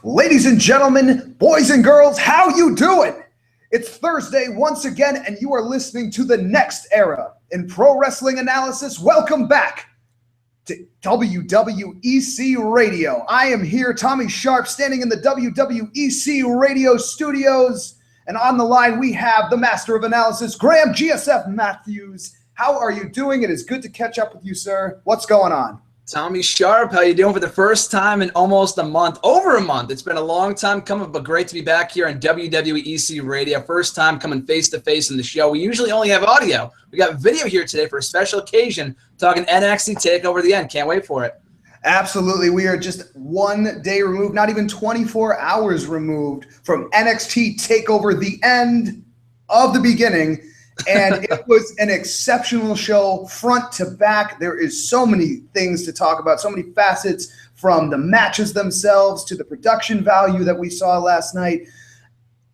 Ladies and gentlemen, boys and girls, how you doing? It's Thursday once again, and you are listening to the next era in pro wrestling analysis. Welcome back to WWEC Radio. I am here, Tommy Sharp, standing in the WWEC Radio studios, and on the line we have the master of analysis, Graham GSF Matthews. How are you doing? It is good to catch up with you, sir. What's going on? Tommy Sharp, how you doing for the first time in almost a month? Over a month. It's been a long time coming, but great to be back here on WWEC Radio. First time coming face-to-face in the show. We usually only have audio. We got video here today for a special occasion, talking NXT TakeOver the End. Can't wait for it. Absolutely. We are just 1 day removed, not even 24 hours removed from NXT TakeOver the End of the beginning. And it was an exceptional show front to back. There is so many things to talk about, so many facets, from the matches themselves to the production value that we saw last night.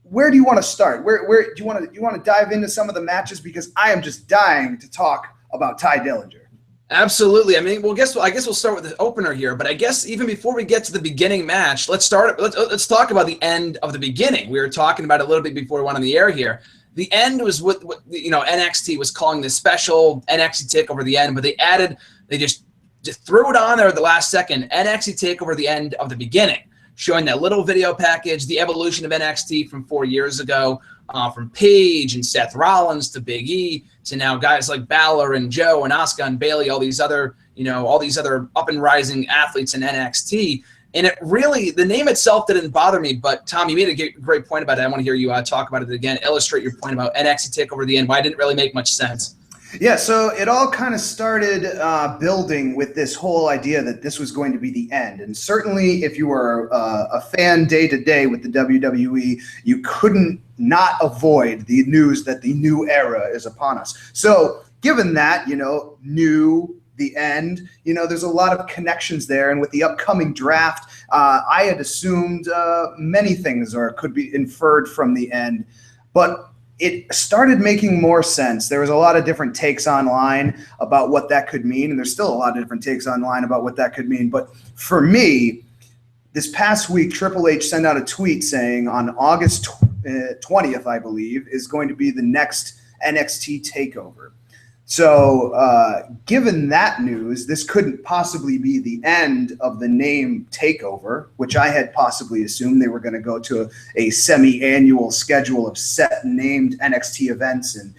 Where do you want to start? Where do you want to dive into some of the matches? Because I am just dying to talk about Ty Dillinger. Absolutely. I mean, I guess we'll start with the opener here, but I guess even before we get to the beginning match, let's talk about the end of the beginning. We were talking about it a little bit before we went on the air here. The end was what NXT was calling this special NXT TakeOver the End, but they just threw it on there at the last second. NXT TakeOver the End of the beginning, showing that little video package, the evolution of NXT from 4 years ago, from Paige and Seth Rollins to Big E to now guys like Balor and Joe and Asuka and Bayley, all these other up and rising athletes in NXT. And it really, the name itself didn't bother me, but Tom, you made a great point about it. I want to hear you talk about it again, illustrate your point about NXT TakeOver the End, why it didn't really make much sense. Yeah, so it all kind of started building with this whole idea that this was going to be the end. And certainly if you were a fan day to day with the WWE, you couldn't not avoid the news that the new era is upon us. So given that, the end, there's a lot of connections there. And with the upcoming draft, I had assumed many things or could be inferred from the end, but it started making more sense. There was a lot of different takes online about what that could mean, and there's still a lot of different takes online about what that could mean. But for me, this past week, Triple H sent out a tweet saying on August 20th, I believe, is going to be the next NXT TakeOver. So given that news, this couldn't possibly be the end of the name TakeOver, which I had possibly assumed they were going to go to a semi-annual schedule of set named NXT events. And,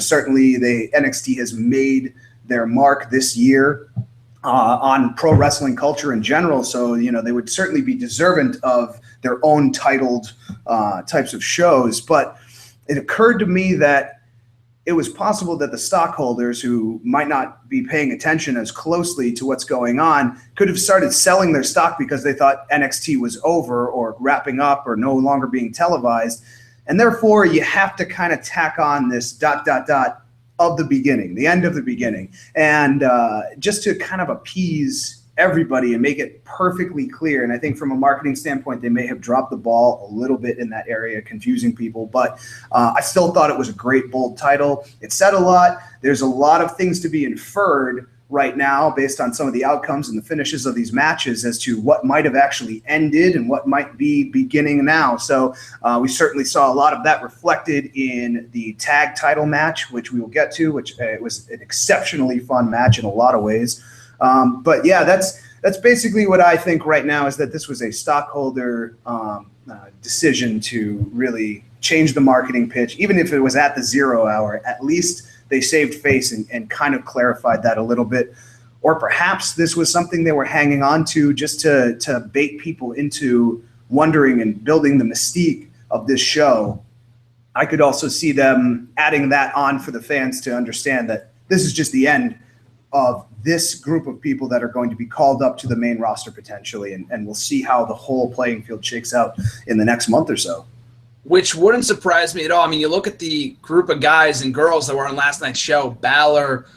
certainly NXT has made their mark this year on pro wrestling culture in general. So, they would certainly be deserving of their own titled types of shows. But it occurred to me that it was possible that the stockholders who might not be paying attention as closely to what's going on could have started selling their stock because they thought NXT was over or wrapping up or no longer being televised. And therefore, you have to kind of tack on this ... of the beginning, the end of the beginning. And just to kind of appease everybody and make it perfectly clear. And I think from a marketing standpoint, they may have dropped the ball a little bit in that area, confusing people. But I still thought it was a great, bold title. It said a lot. There's a lot of things to be inferred right now based on some of the outcomes and the finishes of these matches as to what might have actually ended and what might be beginning now. So we certainly saw a lot of that reflected in the tag title match, which we will get to, which it was an exceptionally fun match in a lot of ways. But yeah, that's basically what I think right now, is that this was a stockholder decision to really change the marketing pitch. Even if it was at the 0 hour, at least they saved face and kind of clarified that a little bit. Or perhaps this was something they were hanging on to just to bait people into wondering and building the mystique of this show. I could also see them adding that on for the fans to understand that this is just the end of this group of people that are going to be called up to the main roster potentially, and we'll see how the whole playing field shakes out in the next month or so. Which wouldn't surprise me at all. I mean, you look at the group of guys and girls that were on last night's show, Balor,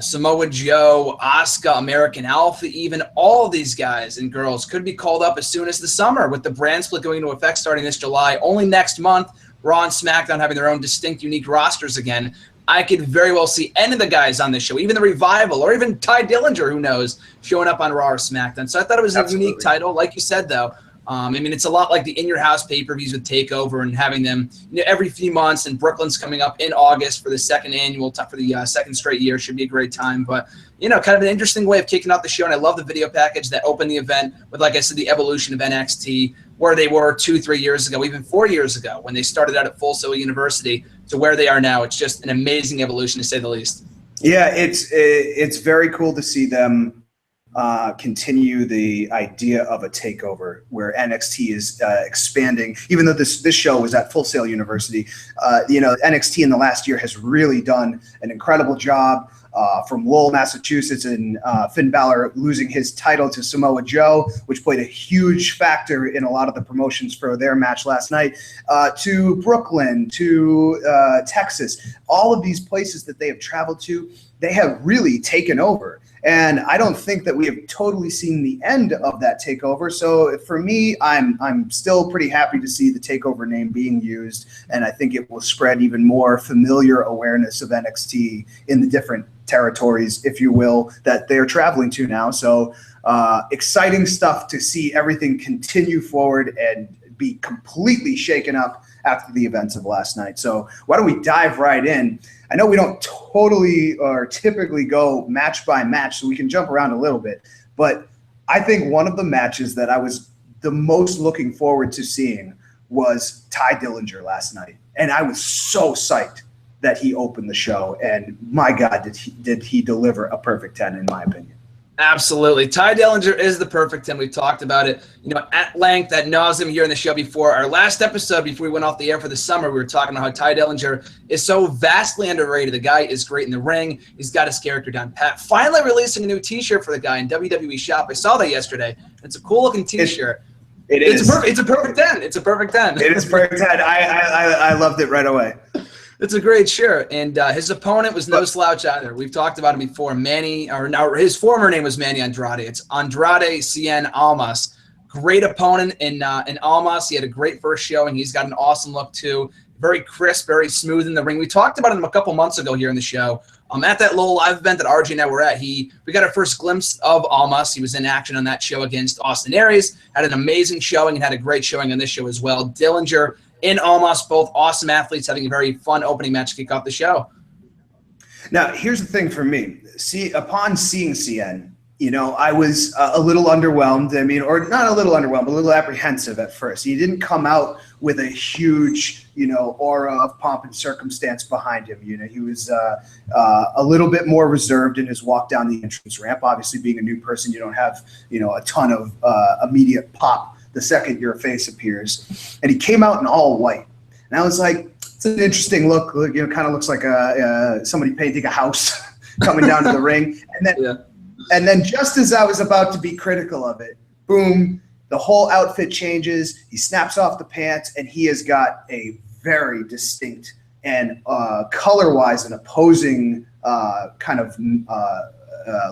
Samoa Joe, Asuka, American Alpha, even all of these guys and girls could be called up as soon as the summer, with the brand split going into effect starting this July. Only next month, Raw and SmackDown having their own distinct, unique rosters again. I could very well see any of the guys on this show, even the Revival, or even Ty Dillinger, who knows, showing up on Raw or SmackDown. So I thought it was a unique title. Like you said, though, I mean, it's a lot like the in-your-house pay-per-views with TakeOver and having them every few months. And Brooklyn's coming up in August for the second straight year. Should be a great time. But, kind of an interesting way of kicking off the show. And I love the video package that opened the event with, like I said, the evolution of NXT, where they were 2-3 years ago, even 4 years ago, when they started out at Full Sail University to where they are now. It's just an amazing evolution, to say the least. Yeah, it's very cool to see them continue the idea of a takeover where NXT is expanding. Even though this show was at Full Sail University, NXT in the last year has really done an incredible job. From Lowell, Massachusetts, and Finn Balor losing his title to Samoa Joe, which played a huge factor in a lot of the promotions for their match last night, to Brooklyn, to Texas. All of these places that they have traveled to, they have really taken over. And I don't think that we have totally seen the end of that takeover. So for me, I'm still pretty happy to see the takeover name being used, and I think it will spread even more familiar awareness of NXT in the different territories, if you will, that they're traveling to now. So exciting stuff to see everything continue forward and be completely shaken up after the events of last night. So why don't we dive right in? I know we don't totally or typically go match by match, so we can jump around a little bit. But I think one of the matches that I was the most looking forward to seeing was Tye Dillinger last night. And I was so psyched that he opened the show. And my God, did he deliver a perfect 10, in my opinion. Absolutely. Tye Dillinger is the perfect 10. We've talked about it, at length, ad nauseum here in the show before. Our last episode before we went off the air for the summer, we were talking about how Tye Dillinger is so vastly underrated. The guy is great in the ring. He's got his character down pat. Finally releasing a new T-shirt for the guy in WWE Shop. I saw that yesterday. It's a cool-looking T-shirt. It's a perfect 10. It's a perfect 10. It is perfect 10. I loved it right away. It's a great shirt, and his opponent was no slouch either. We've talked about him before. His former name was Manny Andrade. It's Andrade Cien Almas. Great opponent in Almas. He had a great first showing. He's got an awesome look too. Very crisp, very smooth in the ring. We talked about him a couple months ago here in the show. At that little live event that RJ and I were at, we got our first glimpse of Almas. He was in action on that show against Austin Aries. Had an amazing showing and had a great showing on this show as well. Dillinger and Almas, both awesome athletes, having a very fun opening match to kick off the show. Now, here's the thing for me. Upon seeing Cien, I was a little underwhelmed. I mean, or not a little underwhelmed, but a little apprehensive at first. He didn't come out with a huge, aura of pomp and circumstance behind him. He was a little bit more reserved in his walk down the entrance ramp. Obviously, being a new person, you don't have, a ton of immediate pop the second your face appears. And he came out in all white. And I was like, it's an interesting look. Kind of looks like somebody painting a house coming down to the ring. And then just as I was about to be critical of it, boom, the whole outfit changes. He snaps off the pants, and he has got a very distinct and color-wise an opposing kind of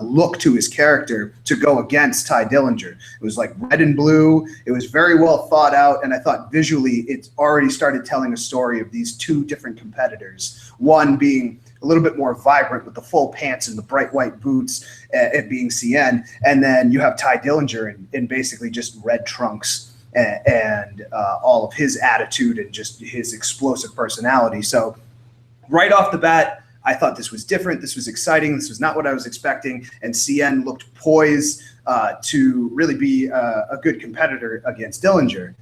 look to his character to go against Tye Dillinger. It was like red and blue. It was very well thought out, and I thought visually it already started telling a story of these two different competitors. One being a little bit more vibrant with the full pants and the bright white boots, it being Cien, and then you have Tye Dillinger in basically just red trunks and all of his attitude and just his explosive personality. So right off the bat, I thought this was different. This was exciting. This was not what I was expecting. And Cien looked poised to really be a good competitor against Dillinger.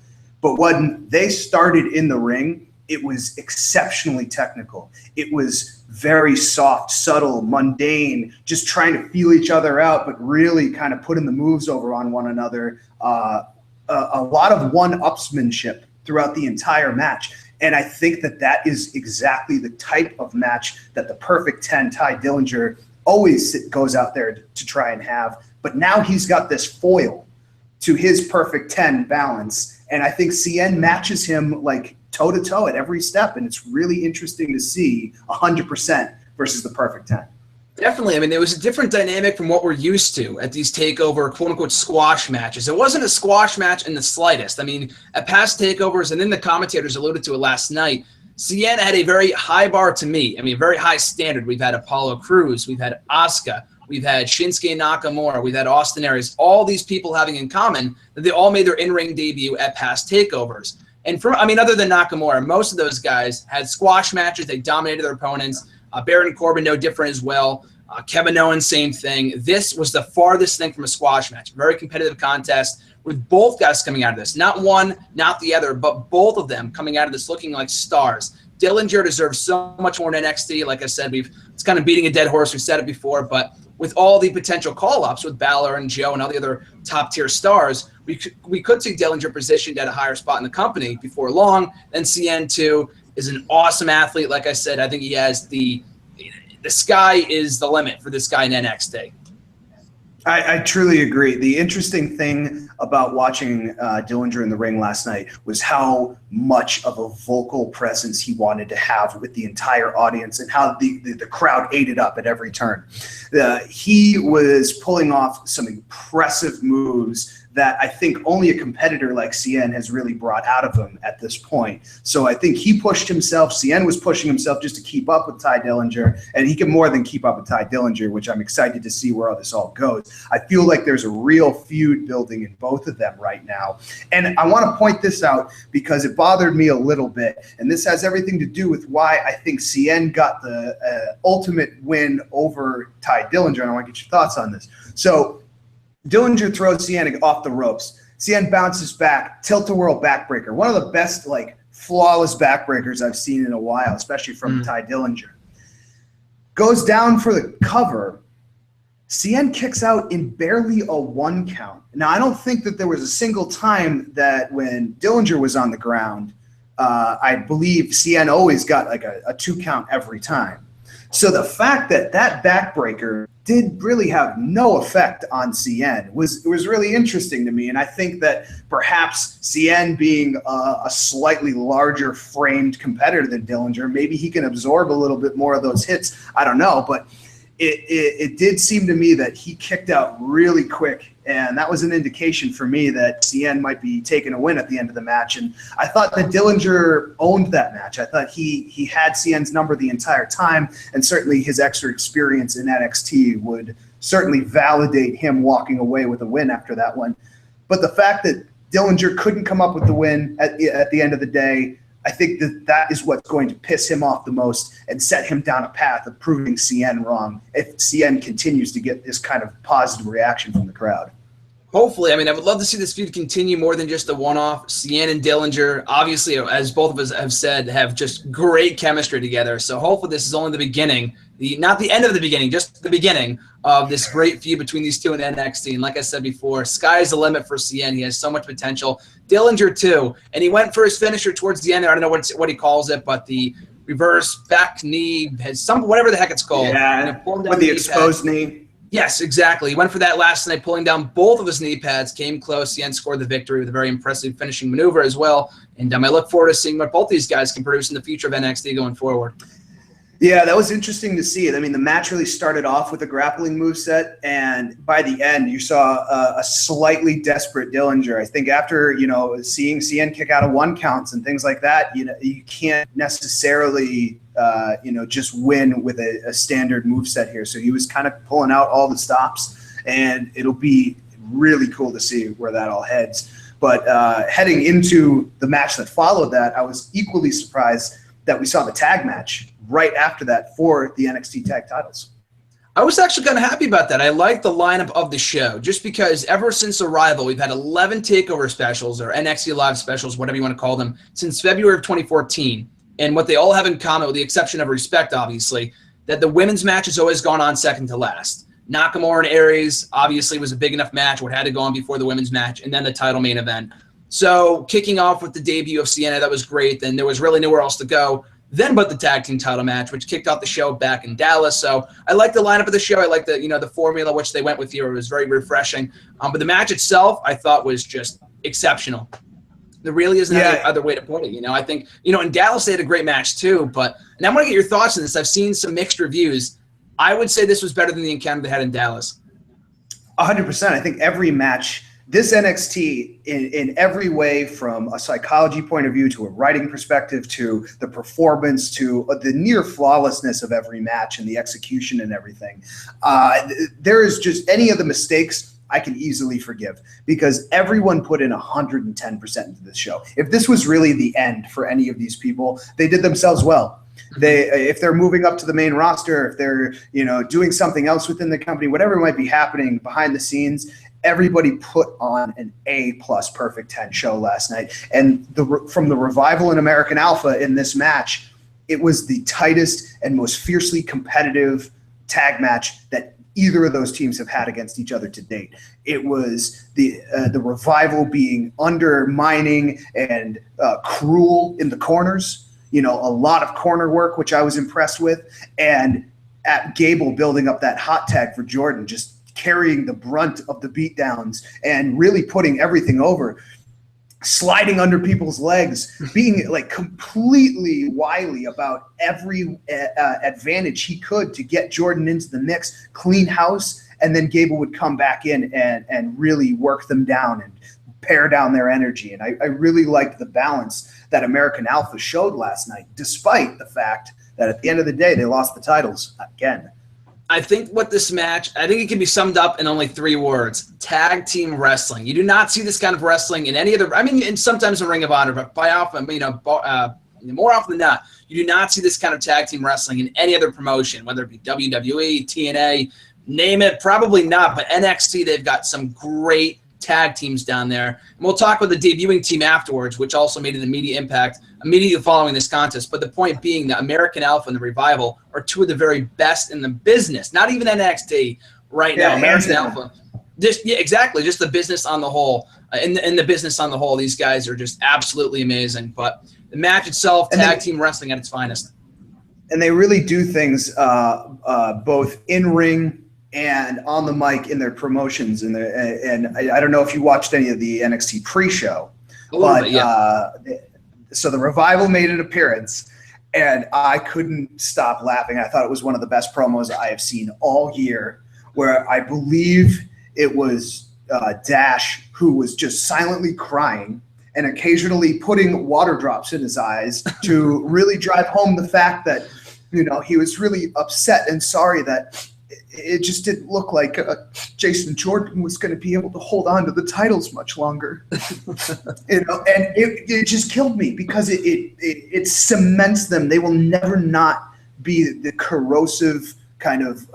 But when they started in the ring, it was exceptionally technical. It was very soft, subtle, mundane, just trying to feel each other out, but really kind of putting the moves over on one another. A lot of one-upsmanship throughout the entire match. And I think that is exactly the type of match that the Perfect 10 Tye Dillinger always goes out there to try and have. But now he's got this foil to his Perfect 10 balance. And I think Cien matches him like toe-to-toe at every step. And it's really interesting to see 100% versus the Perfect 10. Definitely. I mean, there was a different dynamic from what we're used to at these TakeOver, quote-unquote, squash matches. It wasn't a squash match in the slightest. I mean, at past TakeOvers, and then the commentators alluded to it last night, Cien had a very high bar to me. I mean, a very high standard. We've had Apollo Crews. We've had Asuka. we've had Shinsuke Nakamura, we've had Austin Aries, all these people having in common that they all made their in-ring debut at past takeovers. And other than Nakamura, most of those guys had squash matches. They dominated their opponents. Baron Corbin, no different as well. Kevin Owens, same thing. This was the farthest thing from a squash match. Very competitive contest with both guys coming out of this. Not one, not the other, but both of them coming out of this looking like stars. Dillinger deserves so much more in NXT. Like I said, it's kind of beating a dead horse. We've said it before, but with all the potential call-ups with Balor and Joe and all the other top-tier stars, we could see Dillinger positioned at a higher spot in the company before long. And CN, too, is an awesome athlete. Like I said, I think he has the sky is the limit for this guy in NXT. I truly agree. The interesting thing about watching Dillinger in the ring last night was how much of a vocal presence he wanted to have with the entire audience and how the crowd ate it up at every turn. He was pulling off some impressive moves that I think only a competitor like CN has really brought out of him at this point. So I think he pushed himself. CN was pushing himself just to keep up with Ty Dillinger, and he can more than keep up with Ty Dillinger, which I'm excited to see where this all goes. I feel like there's a real feud building in both of them right now. And I want to point this out because it bothered me a little bit, and this has everything to do with why I think CN got the ultimate win over Ty Dillinger, and I want to get your thoughts on this. So Dillinger throws CN off the ropes. CN bounces back, tilt-a-whirl backbreaker. One of the best, flawless backbreakers I've seen in a while, especially from Ty Dillinger. Goes down for the cover. CN kicks out in barely a 1 count. Now, I don't think that there was a single time that when Dillinger was on the ground, I believe CN always got a 2 count every time. So the fact that backbreaker did really have no effect on CN was really interesting to me. And I think that perhaps CN being a slightly larger framed competitor than Dillinger, maybe he can absorb a little bit more of those hits. I don't know, but it did seem to me that he kicked out really quick, and that was an indication for me that CN might be taking a win at the end of the match. And I thought that Dillinger owned that match. I thought he had CN's number the entire time, and certainly his extra experience in NXT would certainly validate him walking away with a win after that one. But the fact that Dillinger couldn't come up with the win at the end of the day, I think that is what's going to piss him off the most and set him down a path of proving CN wrong if CN continues to get this kind of positive reaction from the crowd. Hopefully. I would love to see this feud continue more than just a one-off. CN and Dillinger, obviously, as both of us have said, have just great chemistry together. So hopefully this is only the beginning, not the end of the beginning, just the beginning of this great feud between these two in NXT. And like I said before, sky's the limit for CN. He has so much potential. Dillinger too. And he went for his finisher towards the end there. I don't know what he calls it, but the reverse back knee, whatever the heck it's called. Yeah, with the exposed knee. Yes, exactly. He went for that last night, pulling down both of his knee pads, came close. CN scored the victory with a very impressive finishing maneuver as well. And I look forward to seeing what both these guys can produce in the future of NXT going forward. Yeah, that was interesting to see. The match really started off with a grappling moveset, and by the end, you saw a slightly desperate Dillinger. I think after, seeing CN kick out of 1 counts and things like that, you can't necessarily, just win with a standard moveset here. So he was kind of pulling out all the stops, and it'll be really cool to see where that all heads. But heading into the match that followed that, I was equally surprised that we saw the tag match right after that for the NXT tag titles. I was actually kind of happy about that. I like the lineup of the show just because ever since Arrival, we've had 11 TakeOver specials or NXT Live specials, whatever you want to call them, since February of 2014. And what they all have in common, with the exception of Respect, obviously, that the women's match has always gone on second to last. Nakamura and Aries obviously was a big enough match what had to go on before the women's match, and then the title main event. So kicking off with the debut of Sienna, that was great. Then there was really nowhere else to go then but the tag team title match, which kicked off the show back in Dallas. So I like the lineup of the show. I like the formula which they went with here. It was very refreshing. But the match itself, I thought, was just exceptional. There really isn't any other way to put it. I think, in Dallas they had a great match too. And I want to get your thoughts on this. I've seen some mixed reviews. I would say this was better than the encounter they had in Dallas. 100%. I think every match this NXT in every way, from a psychology point of view to a writing perspective to the performance to the near flawlessness of every match and the execution and everything, there is just any of the mistakes I can easily forgive, because everyone put in 110% into this show. If this was really the end for any of these people, they did themselves well. If they're moving up to the main roster, if they're doing something else within the company, whatever might be happening behind the scenes, everybody put on an A+ perfect 10 show last night. And from the Revival and American Alpha in this match, it was the tightest and most fiercely competitive tag match that either of those teams have had against each other to date. It was the Revival being undermining and cruel in the corners, a lot of corner work, which I was impressed with, and at Gable building up that hot tag for Jordan, just carrying the brunt of the beatdowns and really putting everything over, sliding under people's legs, being like completely wily about every advantage he could to get Jordan into the mix, clean house, and then Gable would come back in and really work them down and pare down their energy. And I really liked the balance that American Alpha showed last night, despite the fact that at the end of the day, they lost the titles again. I think it can be summed up in only 3 words: tag team wrestling. You do not see this kind of wrestling in any other. And sometimes in Ring of Honor, but more often than not, you do not see this kind of tag team wrestling in any other promotion, whether it be WWE, TNA, name it. Probably not, but NXT, they've got some great tag teams down there. And we'll talk about the debuting team afterwards, which also made an immediate impact immediately following this contest. But the point being that American Alpha and the Revival are 2 of the very best in the business. Not even NXT right now. American Alpha. Exactly. Just the business on the whole. In the business on the whole, these guys are just absolutely amazing. But the match itself, tag team wrestling at its finest. And they really do things both in ring and on the mic in their promotions. And I don't know if you watched any of the NXT pre-show, but so the Revival made an appearance, and I couldn't stop laughing. I thought it was one of the best promos I have seen all year, where I believe it was Dash who was just silently crying and occasionally putting water drops in his eyes to really drive home the fact that, he was really upset and sorry that it just didn't look like Jason Jordan was going to be able to hold on to the titles much longer. And it just killed me, because it cements them. They will never not be the corrosive kind of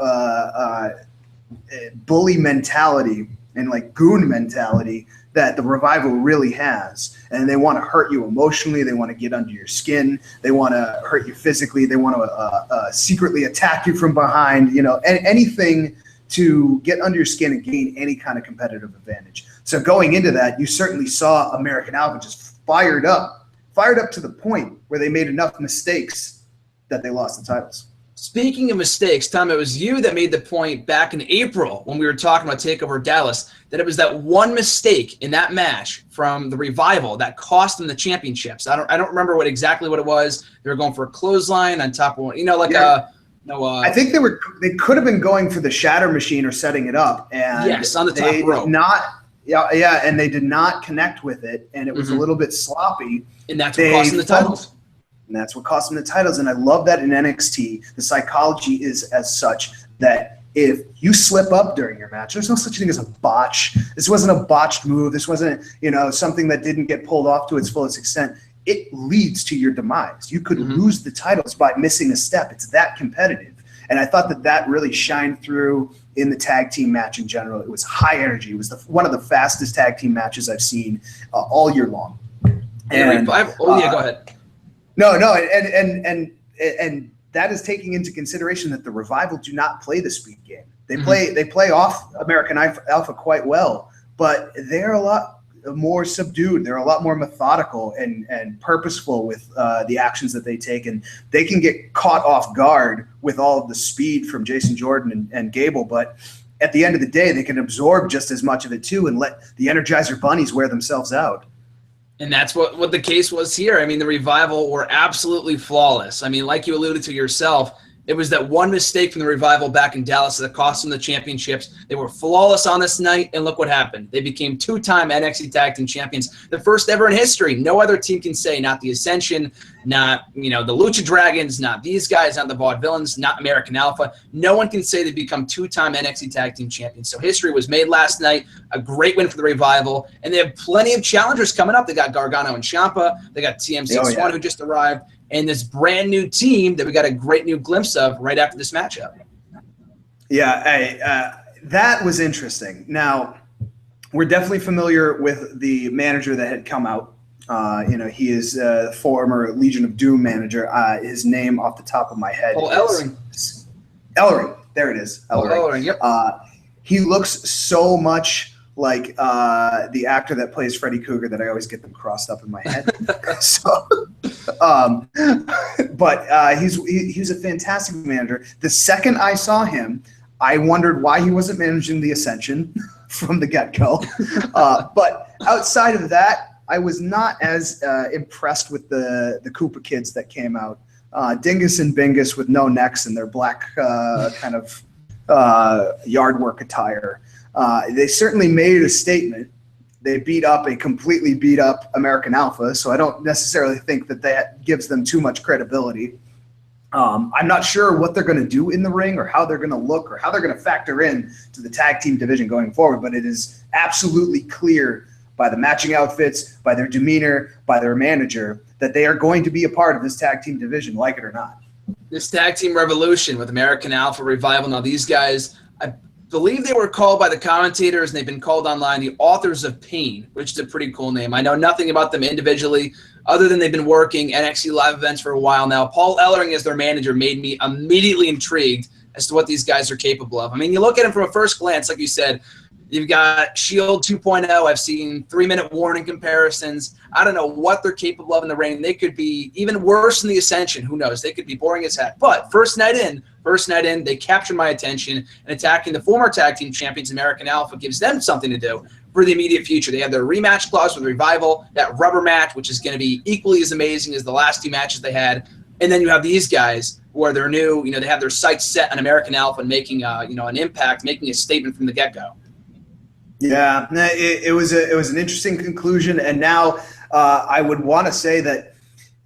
bully mentality and like goon mentality that the Revival really has. And they want to hurt you emotionally. They want to get under your skin. They want to hurt you physically. They want to secretly attack you from behind, anything to get under your skin and gain any kind of competitive advantage. So going into that, you certainly saw American Alpha just fired up to the point where they made enough mistakes that they lost the titles. Speaking of mistakes, Tom, it was you that made the point back in April when we were talking about TakeOver Dallas that it was that one mistake in that match from the Revival that cost them the championships. I don't remember exactly what it was. They were going for a clothesline on top of I think they could have been going for the Shatter Machine or setting it up, and yes, on the top rope. And they did not connect with it, and it was a little bit sloppy. And that's what cost them the titles. And that's what cost them the titles. And I love that in NXT, the psychology is as such that if you slip up during your match, there's no such thing as a botch. This wasn't a botched move. This wasn't, something that didn't get pulled off to its fullest extent. It leads to your demise. You could lose the titles by missing a step. It's that competitive. And I thought that really shined through in the tag team match in general. It was high energy. It was one of the fastest tag team matches I've seen all year long. And, go ahead. No, and that is taking into consideration that the Revival do not play the speed game. They play off American Alpha quite well, but they're a lot more subdued. They're a lot more methodical and purposeful with the actions that they take, and they can get caught off guard with all of the speed from Jason Jordan and Gable, but at the end of the day, they can absorb just as much of it too and let the Energizer Bunnies wear themselves out. And that's what the case was here. I mean, the Revival were absolutely flawless. I mean, like you alluded to yourself, It was that one mistake from the Revival back in Dallas that cost them the championships. They were flawless on this night, and look what happened. They became 2-time NXT Tag Team Champions, the first ever in history. No other team can say, not the Ascension, not the Lucha Dragons, not these guys, not the Vaudevillains, not American Alpha. No one can say they become 2-time NXT Tag Team Champions. So history was made last night. A great win for the Revival, and they have plenty of challengers coming up. They got Gargano and Ciampa. They got TM61 who just arrived. And this brand new team that we got a great new glimpse of right after this matchup. Yeah, that was interesting. Now, we're definitely familiar with the manager that had come out. He is a former Legion of Doom manager. His name off the top of my head is Ellering. There it is. Ellering, yep. He looks so much like the actor that plays Freddy Krueger that I always get them crossed up in my head. But he's a fantastic manager. The second I saw him, I wondered why he wasn't managing the Ascension from the get-go. But outside of that, I was not as impressed with the Koopa kids that came out. Dingus and Bingus with no necks and their black kind of yard work attire. They certainly made a statement. They beat up a completely beat up American Alpha, so I don't necessarily think that gives them too much credibility. I'm not sure what they're going to do in the ring or how they're going to look or how they're going to factor in to the tag team division going forward, but it is absolutely clear by the matching outfits, by their demeanor, by their manager, that they are going to be a part of this tag team division, like it or not. This tag team revolution with American Alpha, Revival. Now these guys, I believe they were called by the commentators, and they've been called online the Authors of Pain, which is a pretty cool name. I know nothing about them individually other than they've been working NXT live events for a while now. Paul Ellering as their manager made me immediately intrigued as to what these guys are capable of. I mean, you look at them from a first glance, like you said, you've got Shield 2.0. I've seen 3-minute warning comparisons. I don't know what they're capable of in the ring. They could be even worse than the Ascension. Who knows? They could be boring as heck. But first night in, they captured my attention, and attacking the former tag team champions, American Alpha, gives them something to do for the immediate future. They have their rematch clause with Revival, that rubber match, which is going to be equally as amazing as the last 2 matches they had. And then you have these guys who are their new, they have their sights set on American Alpha and making, an impact, making a statement from the get-go. Yeah, it was an interesting conclusion, and now I would want to say that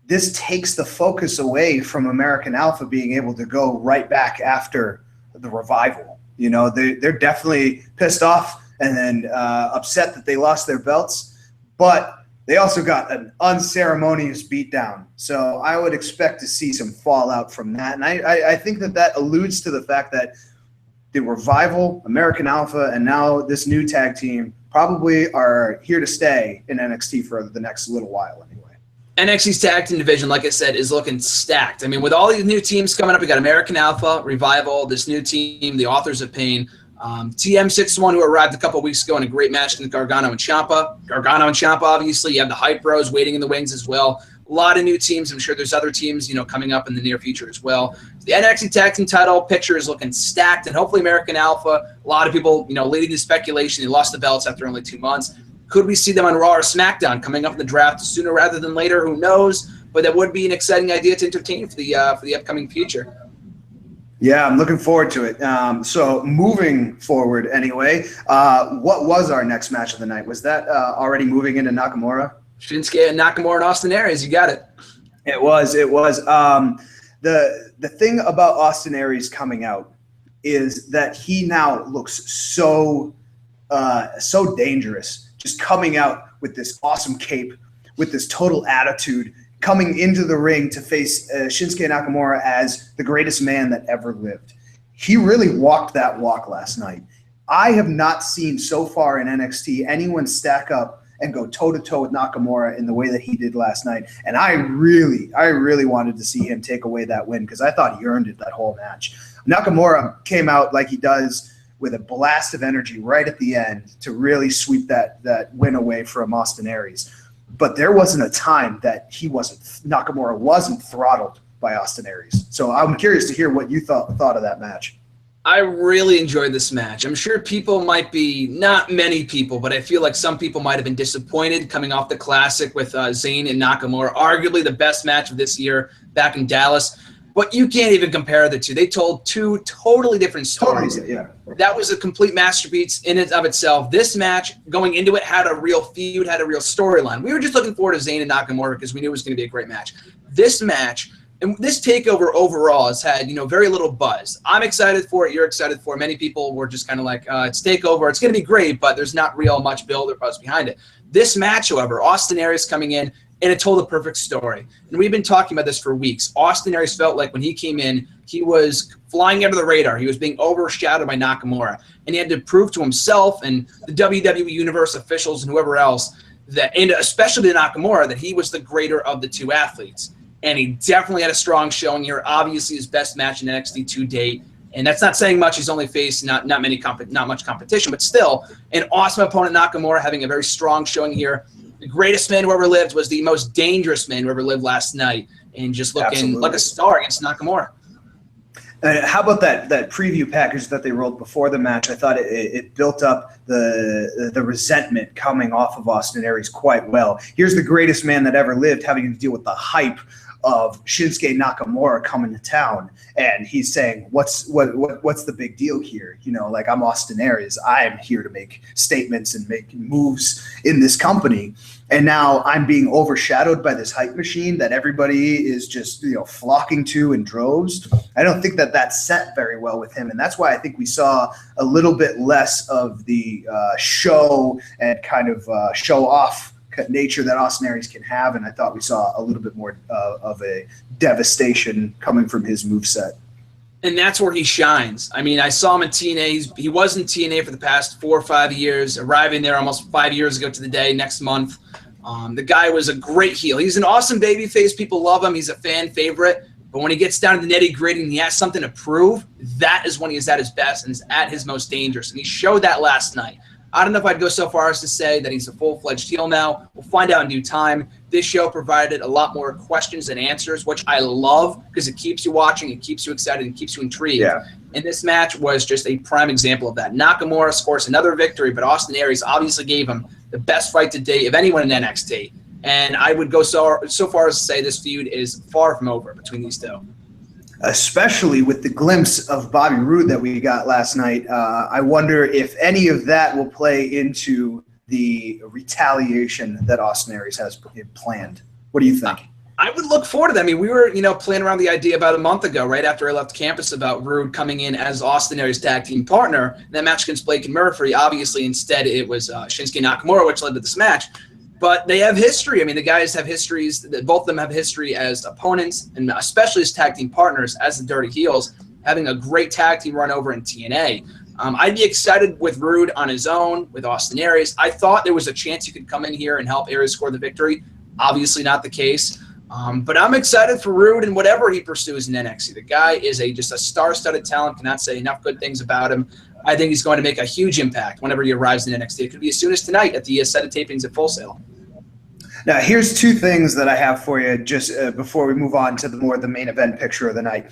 this takes the focus away from American Alpha being able to go right back after the Revival. They're definitely pissed off and then upset that they lost their belts, but they also got an unceremonious beatdown. So I would expect to see some fallout from that, and I think that alludes to the fact that the Revival, American Alpha, and now this new tag team probably are here to stay in NXT for the next little while anyway. NXT's tag team division, like I said, is looking stacked. I mean, with all these new teams coming up, we got American Alpha, Revival, this new team, the Authors of Pain, TM61, who arrived a couple weeks ago in a great match with Gargano and Ciampa. Obviously. You have the Hype Bros waiting in the wings as well. A lot of new teams. I'm sure there's other teams, coming up in the near future as well. The NXT Tag Team title picture is looking stacked, and hopefully American Alpha, a lot of people, leading to speculation, they lost the belts after only 2 months. Could we see them on Raw or SmackDown coming up in the draft sooner rather than later? Who knows? But that would be an exciting idea to entertain for the upcoming future. Yeah, I'm looking forward to it. So moving forward anyway, what was our next match of the night? Was that already moving into Nakamura? Shinsuke and Nakamura and Austin Aries, you got it. It was. The thing about Austin Aries coming out is that he now looks so dangerous, just coming out with this awesome cape, with this total attitude, coming into the ring to face Shinsuke Nakamura as the greatest man that ever lived. He really walked that walk last night. I have not seen so far in NXT anyone stack up and go toe-to-toe with Nakamura in the way that he did last night. And I really wanted to see him take away that win because I thought he earned it that whole match. Nakamura came out like he does with a blast of energy right at the end to really sweep that win away from Austin Aries. But there wasn't a time that Nakamura wasn't throttled by Austin Aries. So I'm curious to hear what you thought of that match. I really enjoyed this match. I'm sure people might be, not many people, but I feel like some people might have been disappointed coming off the Classic with Zayn and Nakamura, arguably the best match of this year back in Dallas. But you can't even compare the two. They told two totally different stories. Totally, yeah. That was a complete masterpiece in and of itself. This match, going into it, had a real feud, had a real storyline. We were just looking forward to Zayn and Nakamura because we knew it was going to be a great match. This match, and this takeover overall has had, very little buzz. I'm excited for it. You're excited for it. Many people were just kind of like, it's takeover. It's going to be great, but there's not real much build or buzz behind it. This match, however, Austin Aries coming in, and it told a perfect story. And we've been talking about this for weeks. Austin Aries felt like when he came in, he was flying under the radar. He was being overshadowed by Nakamura. And he had to prove to himself and the WWE Universe officials and whoever else, that, and especially to Nakamura, that he was the greater of the two athletes. And he definitely had a strong showing here. Obviously his best match in NXT to date. And that's not saying much. He's only faced not much competition, but still an awesome opponent, Nakamura, having a very strong showing here. The greatest man who ever lived was the most dangerous man who ever lived last night, and just looking like a star against Nakamura. How about that preview package that they rolled before the match? I thought it built up the resentment coming off of Austin Aries quite well. Here's the greatest man that ever lived having to deal with the hype of Shinsuke Nakamura coming to town, and he's saying, what's the big deal here? I'm Austin Aries. I'm here to make statements and make moves in this company, and now I'm being overshadowed by this hype machine that everybody is just flocking to in droves. I don't think that set very well with him, and that's why I think we saw a little bit less of the show and kind of show off nature that Austin Aries can have, and I thought we saw a little bit more of a devastation coming from his moveset. And that's where he shines. I mean, I saw him in TNA. He was in TNA for the past 4 or 5 years, arriving there almost 5 years ago to the day next month. The guy was a great heel. He's an awesome babyface. People love him. He's a fan favorite. But when he gets down to the nitty-gritty and he has something to prove, that is when he's at his best and is at his most dangerous. And he showed that last night. I don't know if I'd go so far as to say that he's a full-fledged heel now. We'll find out in due time. This show provided a lot more questions and answers, which I love because it keeps you watching, it keeps you excited, and keeps you intrigued. Yeah. And this match was just a prime example of that. Nakamura scores another victory, but Austin Aries obviously gave him the best fight to date of anyone in NXT. And I would go so far as to say this feud is far from over between these two. Especially with the glimpse of Bobby Roode that we got last night. I wonder if any of that will play into the retaliation that Austin Aries has planned. What do you think? I would look forward to that. I mean, we were, playing around the idea about a month ago, right after I left campus, about Roode coming in as Austin Aries' tag team partner. That match against Blake and Murphy, obviously, instead it was Shinsuke Nakamura, which led to this match. But they have history. I mean, the guys have histories. Both of them have history as opponents, and especially as tag team partners, as the Dirty Heels, having a great tag team run over in TNA. I'd be excited with Roode on his own, with Austin Aries. I thought there was a chance he could come in here and help Aries score the victory. Obviously not the case. But I'm excited for Roode and whatever he pursues in NXT. The guy is just a star-studded talent. Cannot say enough good things about him. I think he's going to make a huge impact whenever he arrives in NXT. It could be as soon as tonight at the set of tapings at Full Sail. Now, here's 2 things that I have for you just before we move on to the main event picture of the night.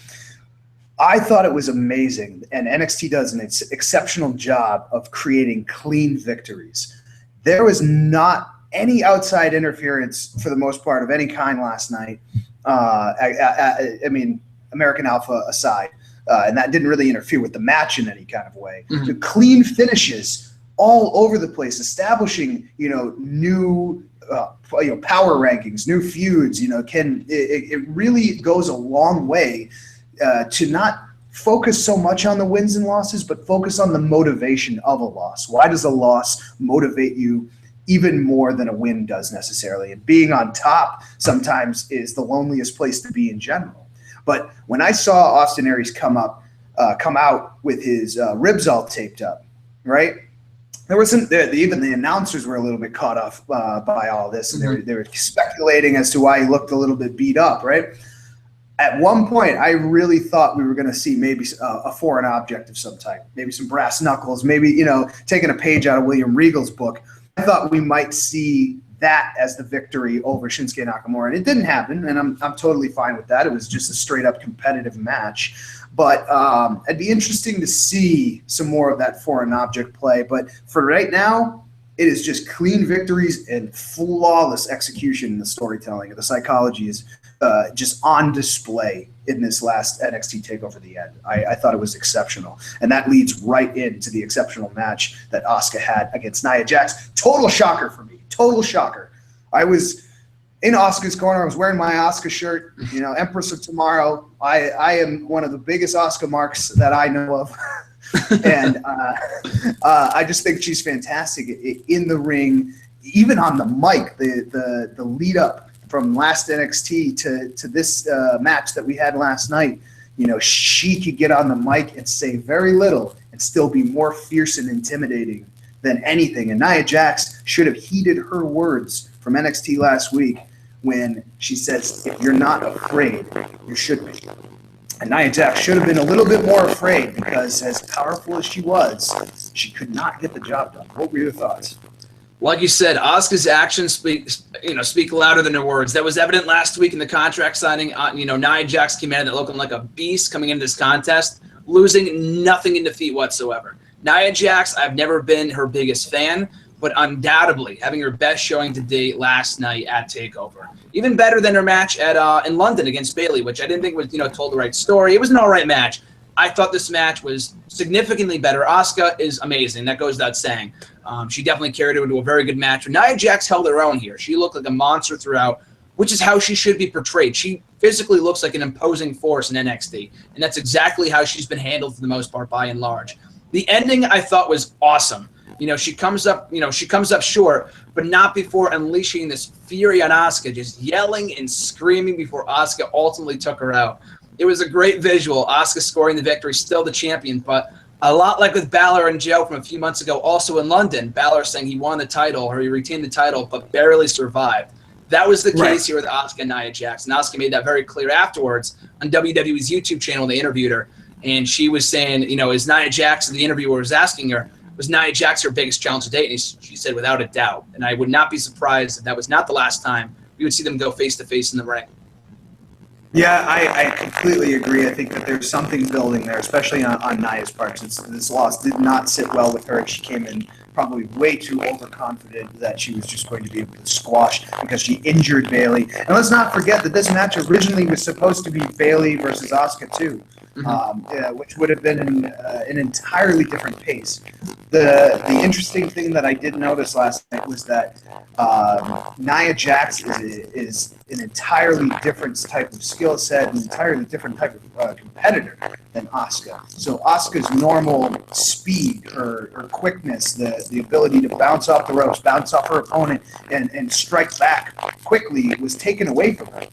I thought it was amazing, and NXT does an exceptional job of creating clean victories. There was not any outside interference for the most part of any kind last night. I mean, American Alpha aside. And that didn't really interfere with the match in any kind of way. Mm-hmm. The clean finishes all over the place, establishing new power rankings, new feuds. It really goes a long way to not focus so much on the wins and losses, but focus on the motivation of a loss. Why does a loss motivate you even more than a win does necessarily? And being on top sometimes is the loneliest place to be in general. But when I saw Austin Aries come out with his ribs all taped up, right? There was even the announcers were a little bit caught off by all this, and they were speculating as to why he looked a little bit beat up, right? At one point, I really thought we were going to see maybe a foreign object of some type, maybe some brass knuckles, maybe taking a page out of William Regal's book. I thought we might see that as the victory over Shinsuke Nakamura, and it didn't happen, and I'm totally fine with that. It was just a straight up competitive match, but it'd be interesting to see some more of that foreign object play. But for right now, it is just clean victories and flawless execution in the storytelling. The psychology is just on display in this last NXT TakeOver the end. I thought it was exceptional. And that leads right into the exceptional match that Asuka had against Nia Jax. Total shocker for me. Total shocker. I was in Asuka's corner. I was wearing my Asuka shirt, Empress of Tomorrow. I am one of the biggest Asuka marks that I know of. And I just think she's fantastic in the ring, even on the mic. The lead up from last NXT to this match that we had last night, she could get on the mic and say very little and still be more fierce and intimidating than anything. And Nia Jax should have heeded her words from NXT last week when she says, if you're not afraid, you should be. And Nia Jax should have been a little bit more afraid because as powerful as she was, she could not get the job done. What were your thoughts? Like you said, Asuka's actions speak louder than her words. That was evident last week in the contract signing. Nia Jax came in looking like a beast coming into this contest, losing nothing in defeat whatsoever. Nia Jax, I've never been her biggest fan, but undoubtedly having her best showing to date last night at TakeOver. Even better than her match at in London against Bayley, which I didn't think was told the right story. It was an all right match. I thought this match was significantly better. Asuka is amazing. That goes without saying. She definitely carried it into a very good match. Nia Jax held her own here. She looked like a monster throughout, which is how she should be portrayed. She physically looks like an imposing force in NXT, and that's exactly how she's been handled for the most part by and large. The ending I thought was awesome. She comes up short, but not before unleashing this fury on Asuka, just yelling and screaming before Asuka ultimately took her out. It was a great visual. Asuka scoring the victory, still the champion, but a lot like with Balor and Joe from a few months ago, also in London, Balor saying he won the title or he retained the title, but barely survived. That was the case here with Asuka and Nia Jax. And Asuka made that very clear afterwards on WWE's YouTube channel. They interviewed her, and she was saying, is Nia Jax, the interviewer was asking her, was Nia Jax her biggest challenge to date? And she said, without a doubt. And I would not be surprised if that was not the last time we would see them go face-to-face in the ring. Yeah, I completely agree. I think that there's something building there, especially on Nia's part. This loss did not sit well with her. She came in probably way too overconfident that she was just going to be able to squash because she injured Bayley. And let's not forget that this match originally was supposed to be Bayley versus Asuka too, which would have been an entirely different pace. The interesting thing that I did notice last night was that Nia Jax is an entirely different type of skill set, an entirely different type of competitor than Asuka. So Asuka's normal speed, her quickness, the ability to bounce off the ropes, bounce off her opponent, and strike back quickly was taken away from her.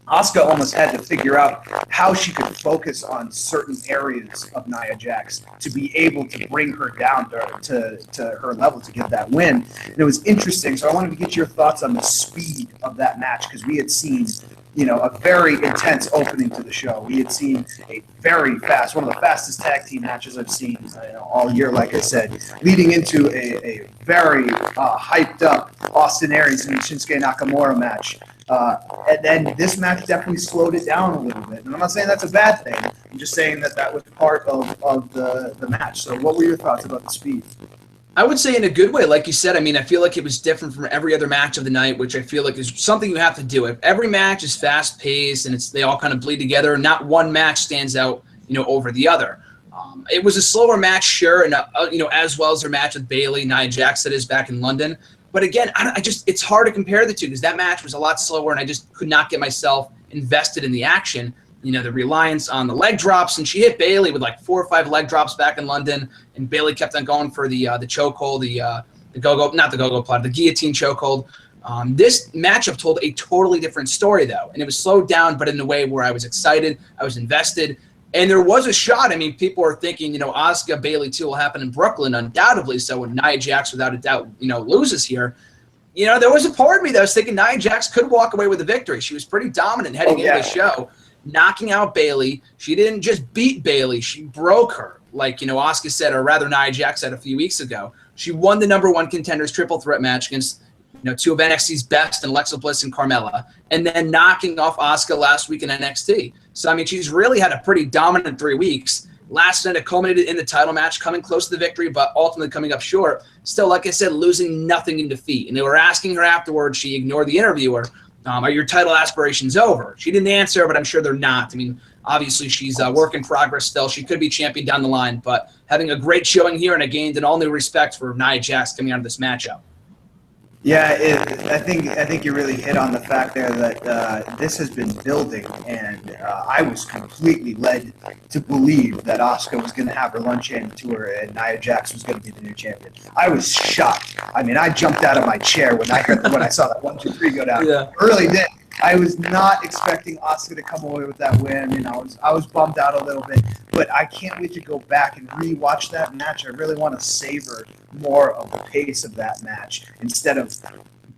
Asuka almost had to figure out how she could focus on certain areas of Nia Jax to be able to bring her down to her level to get that win. And it was interesting. So I wanted to get your thoughts on the speed of that match because we had seen, a very intense opening to the show. We had seen a very fast, one of the fastest tag team matches I've seen all year, like I said, leading into a very hyped up Austin Aries and Shinsuke Nakamura match. And then this match definitely slowed it down a little bit. And I'm not saying that's a bad thing. I'm just saying that was part of the match. So what were your thoughts about the speed? I would say in a good way. Like you said, I feel like it was different from every other match of the night, which I feel like is something you have to do. If every match is fast-paced and they all kind of bleed together, not one match stands out, over the other. It was a slower match, sure, and as well as their match with Bayley, Nia Jax, that is back in London. But again, it's hard to compare the two because that match was a lot slower, and I just could not get myself invested in the action. The reliance on the leg drops, and she hit Bayley with like 4 or 5 leg drops back in London, and Bayley kept on going for the chokehold, the guillotine chokehold. This matchup told a totally different story though, and it was slowed down, but in a way where I was excited, I was invested. And there was a shot. People are thinking, Asuka Bayley 2 will happen in Brooklyn, undoubtedly. So when Nia Jax, without a doubt, loses here, there was a part of me that was thinking Nia Jax could walk away with a victory. She was pretty dominant heading into the show, knocking out Bayley. She didn't just beat Bayley; she broke her, like Asuka said, or rather Nia Jax said a few weeks ago. She won the #1 contenders triple threat match against 2 of NXT's best, and Alexa Bliss and Carmella, and then knocking off Asuka last week in NXT. So, she's really had a pretty dominant 3 weeks. Last night, it culminated in the title match, coming close to the victory, but ultimately coming up short. Still, like I said, losing nothing in defeat. And they were asking her afterwards. She ignored the interviewer. Are your title aspirations over? She didn't answer, but I'm sure they're not. I mean, obviously she's a work in progress still. She could be champion down the line, but having a great showing here, and I gained an all-new respect for Nia Jax coming out of this matchup. Yeah, I think you really hit on the fact there that this has been building, and I was completely led to believe that Asuka was going to have her lunch handed to her and Nia Jax was going to be the new champion. I was shocked. I mean, I jumped out of my chair when I saw that 1, 2, 3 go down. Yeah. I really did. I was not expecting Asuka to come away with that win. You know, I was bummed out a little bit, but I can't wait to go back and rewatch that match. I really want to savor more of the pace of that match instead of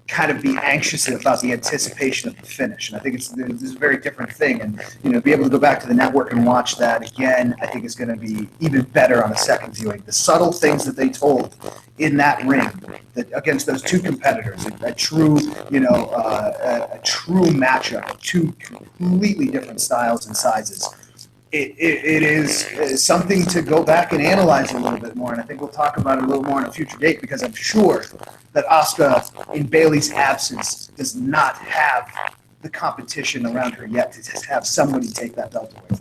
kind of be anxious about the anticipation of the finish. And I think it's a very different thing. And, you know, be able to go back to the network and watch that again, I think is going to be even better on a second viewing. The subtle things that they told in that ring against those two competitors, a true, you know, a true matchup of two completely different styles and sizes. It is something to go back and analyze a little bit more, and I think we'll talk about it a little more on a future date, because I'm sure that Asuka, in Bayley's absence, does not have the competition around her yet to just have somebody take that belt away.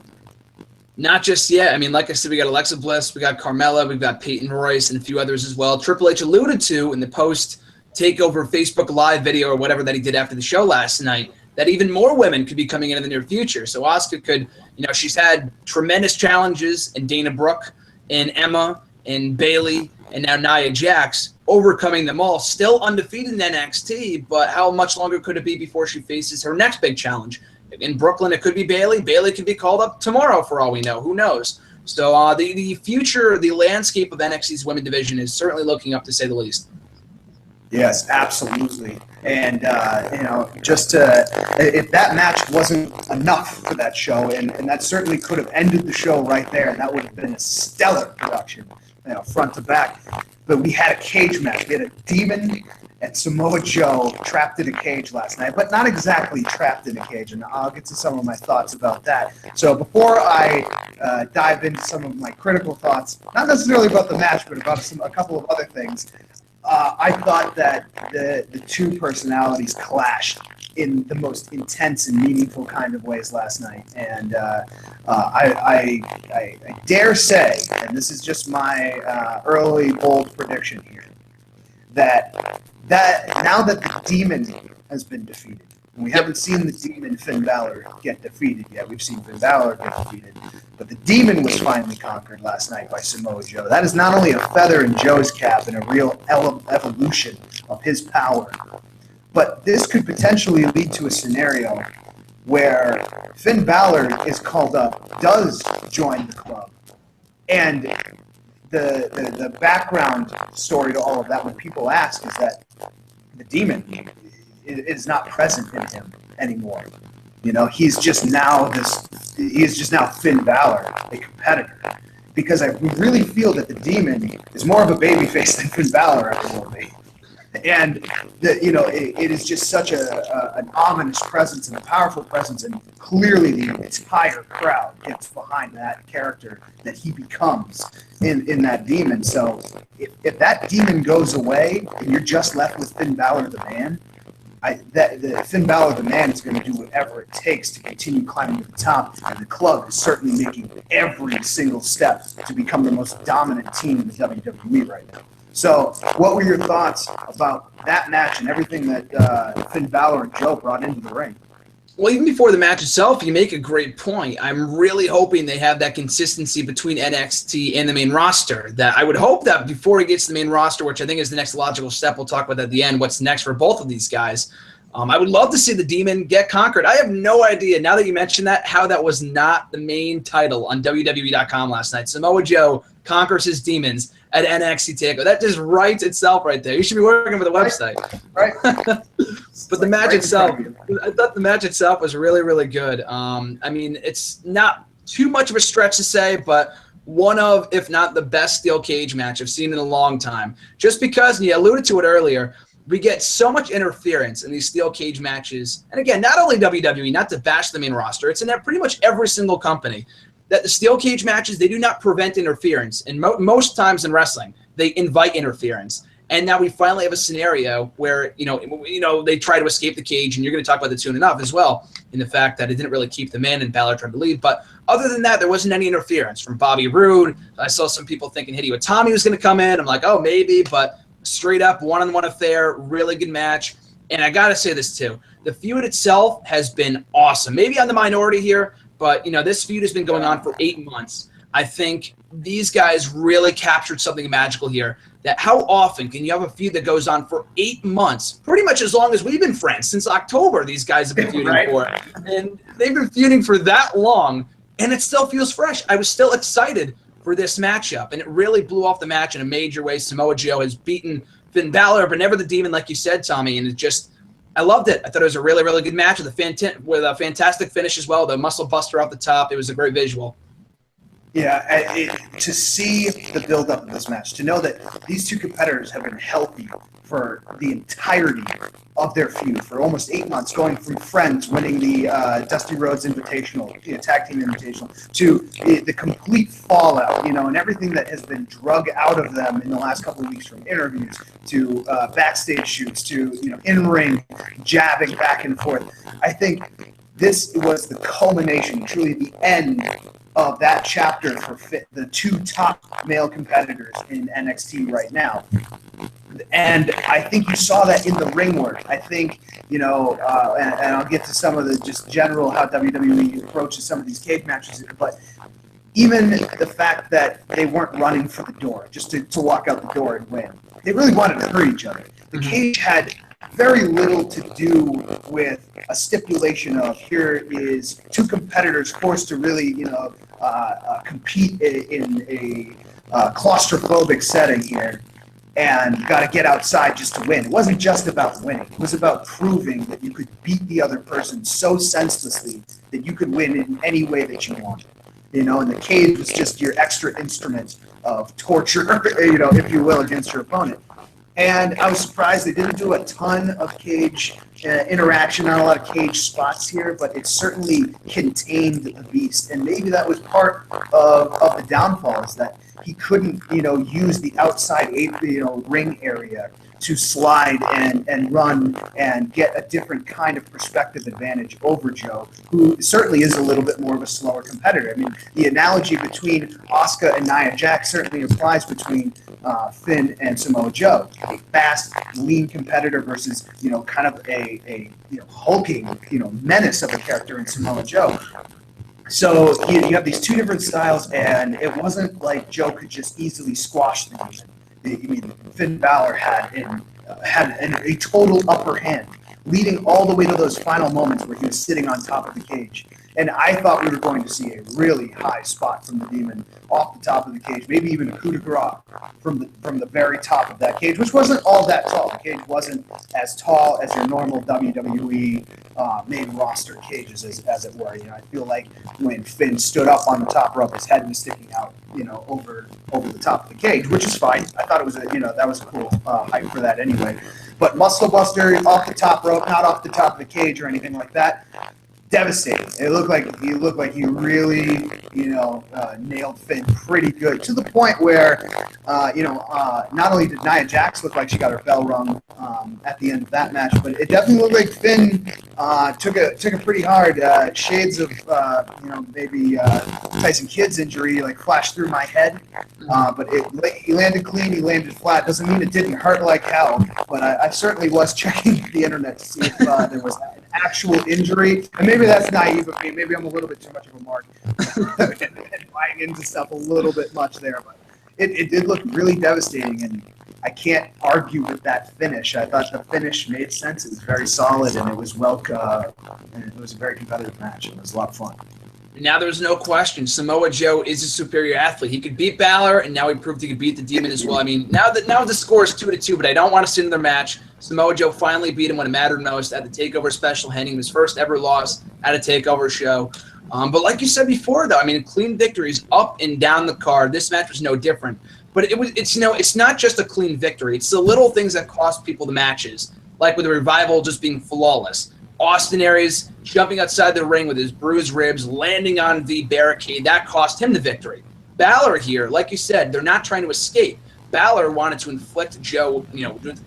Not just yet. I mean, like I said, we got Alexa Bliss, we got Carmella, we've got Peyton Royce, and a few others as well. Triple H alluded to in the post-TakeOver Facebook Live video or whatever that he did after the show last night, that even more women could be coming in the near future. So Asuka could, you know, she's had tremendous challenges in Dana Brooke, in Emma, in Bayley, and now Nia Jax, overcoming them all, still undefeated in NXT, but how much longer could it be before she faces her next big challenge? In Brooklyn, it could be Bayley. Bayley could be called up tomorrow for all we know. Who knows? So the future, the landscape of NXT's women division is certainly looking up, to say the least. Yes, absolutely. And, you know, just if that match wasn't enough for that show, and that certainly could have ended the show right there, and that would have been a stellar production, you know, front to back. But we had a cage match. We had a Demon and Samoa Joe trapped in a cage last night, but not exactly trapped in a cage, and I'll get to some of my thoughts about that. So before I dive into some of my critical thoughts, not necessarily about the match, but about a couple of other things, I thought that the two personalities clashed in the most intense and meaningful kind of ways last night. And I dare say, and this is just my early bold prediction here, that now that the Demon has been defeated, and we haven't seen the Demon Finn Balor get defeated yet. We've seen Finn Balor get defeated. But the Demon was finally conquered last night by Samoa Joe. That is not only a feather in Joe's cap and a real evolution of his power, but this could potentially lead to a scenario where Finn Balor is called up, does join the club, and the background story to all of that, when people ask, is that the Demon is not present in him anymore. You know, he's just now Finn Balor, a competitor. Because I really feel that the Demon is more of a babyface than Finn Balor ever will be. And, you know, it is just such an ominous presence and a powerful presence, and clearly the entire crowd gets behind that character that he becomes in that Demon. So if that Demon goes away and you're just left with Finn Balor the Man, Finn Balor the Man is going to do whatever it takes to continue climbing to the top, and the club is certainly making every single step to become the most dominant team in the WWE right now. So what were your thoughts about that match and everything that Finn Balor and Joe brought into the ring? Well, even before the match itself, you make a great point. I'm really hoping they have that consistency between NXT and the main roster. That I would hope that before he gets to the main roster, which I think is the next logical step, we'll talk about that at the end, what's next for both of these guys. I would love to see the Demon get conquered. I have no idea, now that you mentioned that, how that was not the main title on WWE.com last night. Samoa Joe conquers his demons at NXT TakeOver. That just writes itself right there. You should be working for the website. Right. But the match itself, I thought the match itself was really, really good. I mean, it's not too much of a stretch to say, but one of, if not the best steel cage match I've seen in a long time. Just because, and you alluded to it earlier, we get so much interference in these steel cage matches. And again, not only WWE, not to bash the main roster, it's in pretty much every single company, that the steel cage matches, they do not prevent interference. And most times in wrestling, they invite interference. And now we finally have a scenario where, they try to escape the cage, and you're going to talk about the soon enough as well, in the fact that it didn't really keep them in and Balor tried to leave. But other than that, there wasn't any interference from Bobby Roode. I saw some people thinking Hideo Itami was going to come in. I'm like, oh, maybe, but straight up one-on-one affair, really good match. And I got to say this too. The feud itself has been awesome. Maybe I'm the minority here, but, this feud has been going on for 8 months. I think these guys really captured something magical here. That how often can you have a feud that goes on for 8 months, pretty much as long as we've been friends, since October these guys have been feuding Right. for. And they've been feuding for that long, and it still feels fresh. I was still excited for this matchup, and it really blew off the match in a major way. Samoa Joe has beaten Finn Balor, but never the Demon, like you said, Tommy, and I loved it. I thought it was a really, really good match with a fantastic finish as well, the muscle buster off the top. It was a great visual. Yeah, to see the build-up of this match, to know that these two competitors have been healthy for the entirety of their feud, for almost 8 months, going from friends, winning the Dusty Rhodes Invitational, Tag Team Invitational, to the complete fallout, and everything that has been drug out of them in the last couple of weeks, from interviews to backstage shoots to in-ring jabbing back and forth. I think this was the culmination, truly the end of that chapter for the two top male competitors in NXT right now. And I think you saw that in the ring work. I think, and I'll get to some of the just general how WWE approaches some of these cage matches, but even the fact that they weren't running for the door, just to walk out the door and win. They really wanted to hurt each other. The cage had very little to do with a stipulation of here is two competitors forced to really, compete in a claustrophobic setting here and got to get outside just to win. It wasn't just about winning. It was about proving that you could beat the other person so senselessly that you could win in any way that you wanted. And the cage was just your extra instrument of torture, if you will, against your opponent. And I was surprised they didn't do a ton of cage interaction, not a lot of cage spots here, but it certainly contained the beast. And maybe that was part of the downfall, is that he couldn't, use the outside, ring area to slide and run and get a different kind of perspective advantage over Joe, who certainly is a little bit more of a slower competitor. I mean, the analogy between Asuka and Nia Jax certainly applies between Finn and Samoa Joe. A fast, lean competitor versus, kind of a hulking, menace of a character in Samoa Joe. So you have these two different styles, and it wasn't like Joe could just easily squash the Demon. Finn Balor had a total upper hand, leading all the way to those final moments where he was sitting on top of the cage. And I thought we were going to see a really high spot from the Demon off the top of the cage, maybe even a coup de grace from the very top of that cage, which wasn't all that tall. The cage wasn't as tall as your normal WWE main roster cages, as it were. I feel like when Finn stood up on the top rope, his head was sticking out, over the top of the cage, which is fine. I thought it was that was a cool height for that anyway. But Muscle Buster off the top rope, not off the top of the cage or anything like that. Devastating. It looked like he really, nailed Finn pretty good, to the point where, not only did Nia Jax look like she got her bell rung at the end of that match, but it definitely looked like Finn took a pretty hard shades of, maybe Tyson Kidd's injury flashed through my head, but he landed clean, he landed flat. Doesn't mean it didn't hurt like hell, but I certainly was checking the internet to see if there was actual injury, and maybe that's naive of me. Maybe I'm a little bit too much of a mark and buying into stuff a little bit much there, but it did look really devastating, and I can't argue with that finish. I thought the finish made sense. It was very solid, and it was and it was a very competitive match, and it was a lot of fun. Now there's no question. Samoa Joe is a superior athlete. He could beat Balor, and now he proved he could beat the Demon as well. I mean, now the score is 2-2, but I don't want to see another match. Samoa Joe finally beat him when it mattered most at the TakeOver special, handing his first ever loss at a TakeOver show. But like you said before, though, I mean, clean victories up and down the card. This match was no different. But it's not just a clean victory. It's the little things that cost people the matches, like with the Revival just being flawless. Austin Aries jumping outside the ring with his bruised ribs, landing on the barricade. That cost him the victory. Balor here, like you said, they're not trying to escape. Balor wanted to inflict Joe,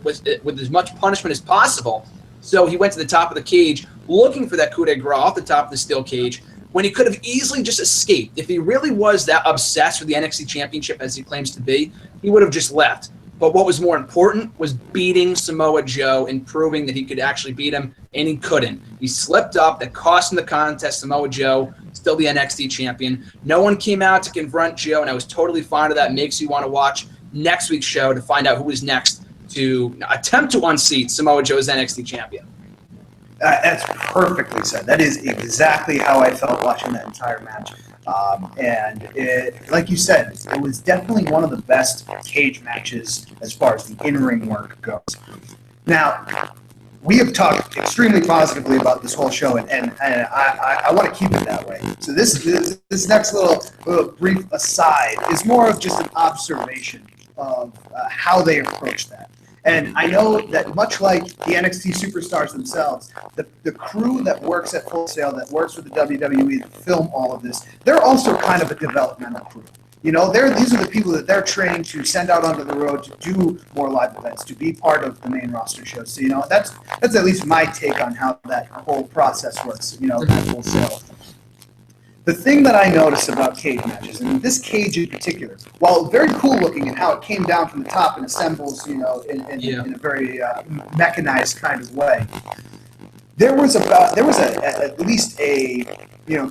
with as much punishment as possible. So he went to the top of the cage looking for that coup de grace off the top of the steel cage when he could have easily just escaped. If he really was that obsessed with the NXT Championship as he claims to be, he would have just left. But what was more important was beating Samoa Joe and proving that he could actually beat him, and he couldn't. He slipped up. That cost him the contest. Samoa Joe, still the NXT champion. No one came out to confront Joe, and I was totally fine with that. Makes you want to watch next week's show to find out who is next to attempt to unseat Samoa Joe as NXT champion. That's perfectly said. That is exactly how I felt watching that entire match. And it, like you said, it was definitely one of the best cage matches as far as the in-ring work goes. Now, we have talked extremely positively about this whole show, and I want to keep it that way. So this next little brief aside is more of just an observation of how they approach that. And I know that much like the NXT superstars themselves, the crew that works at Full Sail, that works with the WWE to film all of this, they're also kind of a developmental crew. These are the people that they're trained to send out onto the road to do more live events, to be part of the main roster shows. So, that's at least my take on how that whole process works, at Full Sail. The thing that I notice about cage matches, and this cage in particular, while very cool looking in how it came down from the top and assembles, in a very mechanized kind of way, there was at least a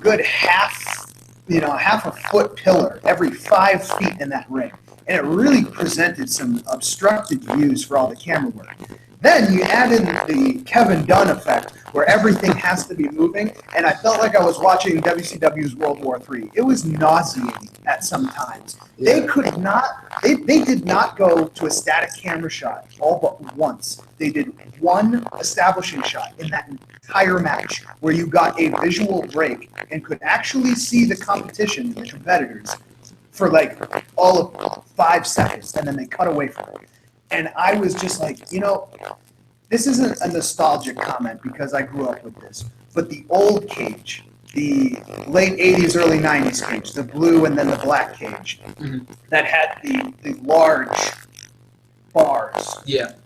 good half a foot pillar every 5 feet in that ring, and it really presented some obstructed views for all the camera work. Then you add in the Kevin Dunn effect, where everything has to be moving, and I felt like I was watching WCW's World War III. It was nauseating at some times. Yeah. They did not go to a static camera shot all but once. They did one establishing shot in that entire match where you got a visual break and could actually see the competition, the competitors, for like all of 5 seconds, and then they cut away from it. And I was just like, this isn't a nostalgic comment because I grew up with this, but the old cage, the late 80s, early 90s cage, the blue and then the black cage, that had the large bars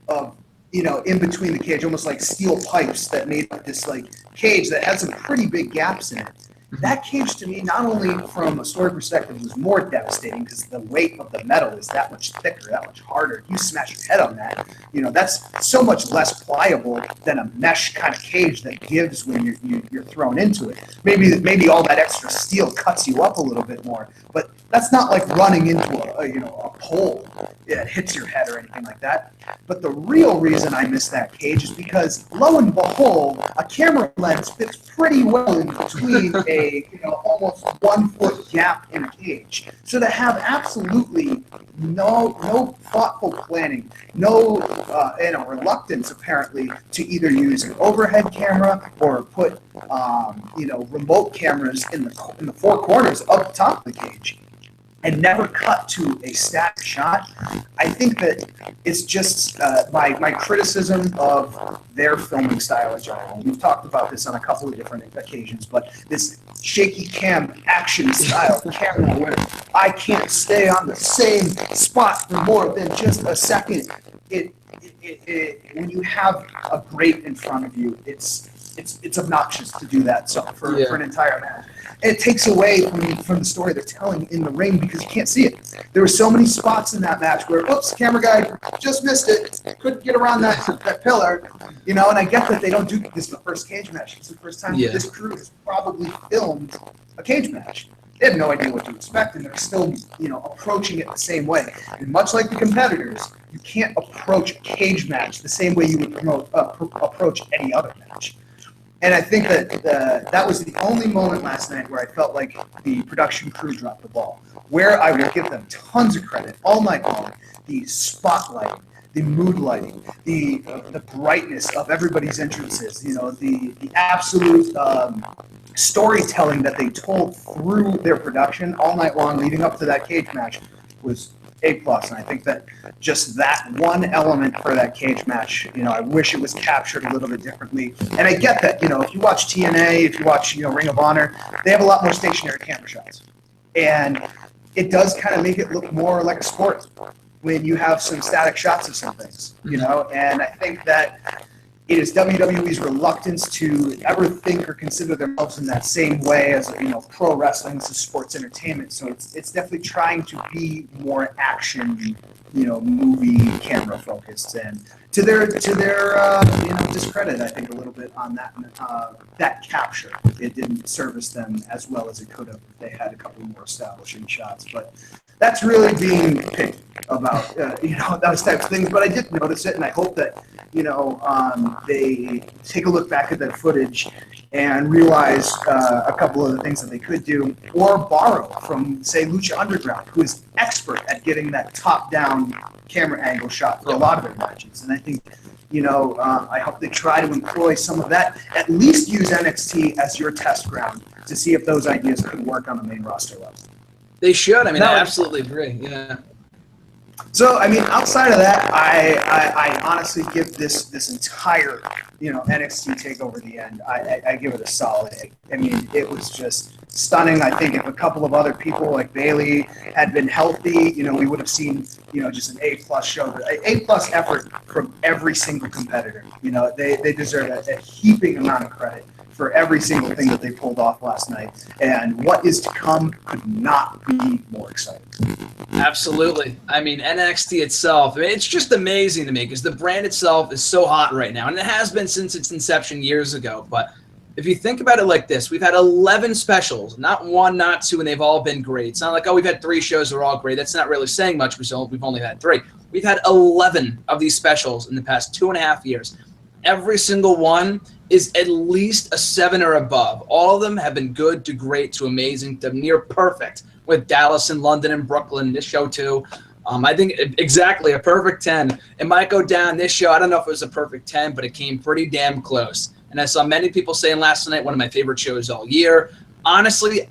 of, in between the cage, almost like steel pipes that made this like cage that had some pretty big gaps in it. That cage to me, not only from a story perspective, was more devastating because the weight of the metal is that much thicker, that much harder. You smash your head on that, that's so much less pliable than a mesh kind of cage that gives when you're thrown into it. Maybe all that extra steel cuts you up a little bit more, but that's not like running into a pole that hits your head or anything like that. But the real reason I miss that cage is because, lo and behold, a camera lens fits pretty well in between a almost 1 foot gap in a cage. So to have absolutely no thoughtful planning, no reluctance apparently to either use an overhead camera or put remote cameras in the 4 corners up the top of the cage, and never cut to a static shot, I think that it's just my criticism of their filming style in general. We've talked about this on a couple of different occasions, but this shaky cam action style camera where I can't stay on the same spot for more than just a second. When you have a grate in front of you, it's obnoxious to do that for an entire match. It takes away from the story they're telling in the ring because you can't see it. There were so many spots in that match where, oops, camera guy just missed it, couldn't get around that pillar, and I get that they don't do this in the first cage match. It's the first time this crew has probably filmed a cage match. They have no idea what to expect, and they're still, approaching it the same way. And much like the competitors, you can't approach a cage match the same way you would approach any other match. And I think that that was the only moment last night where I felt like the production crew dropped the ball. Where I will give them tons of credit all night long, the spotlighting, the mood lighting, the brightness of everybody's entrances, the absolute storytelling that they told through their production all night long leading up to that cage match was A+. And I think that just that one element for that cage match, I wish it was captured a little bit differently. And I get that, if you watch TNA, if you watch, Ring of Honor, they have a lot more stationary camera shots. And it does kind of make it look more like a sport. when you have some static shots of some things, you know, and I think that it is WWE's reluctance to ever think or consider themselves in that same way as, you know, pro wrestling is sports entertainment. So it's definitely trying to be more action, you know, movie camera focused, and to their you know, discredit, I think a little bit on that capture. It didn't service them as well as it could have if they had a couple more establishing shots, but that's really being picky about you know, those types of things. But I did notice it, and I hope that, you know, they take a look back at that footage and realize a couple of the things that they could do, or borrow from, say, Lucha Underground, who is expert at getting that top-down camera angle shot for a lot of their matches. And I think, you know, I hope they try to employ some of that. At least use NXT as your test ground to see if those ideas could work on the main roster level. They should. I mean, I absolutely agree. Yeah. So, I mean, outside of that, I honestly give this entire, you know, NXT TakeOver the end. I give it a solid A. I mean, it was just stunning. I think if a couple of other people like Bayley had been healthy, you know, we would have seen, you know, just an A+ show, A+ effort from every single competitor. You know, they deserve a heaping amount of credit for every single thing that they pulled off last night. And what is to come could not be more exciting. Absolutely. I mean, NXT itself, I mean, it's just amazing to me because the brand itself is so hot right now, and it has been since its inception years ago. But if you think about it like this, we've had 11 specials, not one, not two, and they've all been great. It's not like, oh, we've had 3 shows that are all great. That's not really saying much. We've only had 3. We've had 11 of these specials in the past 2.5 years. Every single one is at least a 7 or above. All of them have been good to great to amazing to near perfect, with Dallas and London and Brooklyn, this show too. I think exactly a perfect 10. It might go down this show. I don't know if it was a perfect 10, but it came pretty damn close. And I saw many people saying last night, one of my favorite shows all year. Honestly,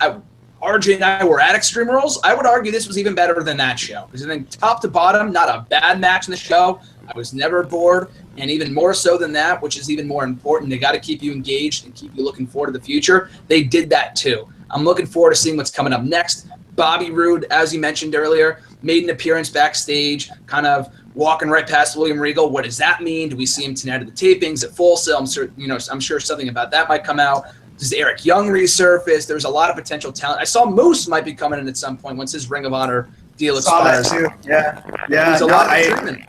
RJ and I were at Extreme Rules. I would argue this was even better than that show. Because I think top to bottom, not a bad match in the show. I was never bored. And even more so than that, which is even more important, they got to keep you engaged and keep you looking forward to the future. They did that too. I'm looking forward to seeing what's coming up next. Bobby Roode, as you mentioned earlier, made an appearance backstage, kind of walking right past William Regal. What does that mean? Do we see him tonight at the tapings at Full Sail? I'm sure something about that might come out. Does Eric Young resurface? There's a lot of potential talent. I saw Moose might be coming in at some point once his Ring of Honor deal expires. Saw that too. Yeah. There's a lot of treatment.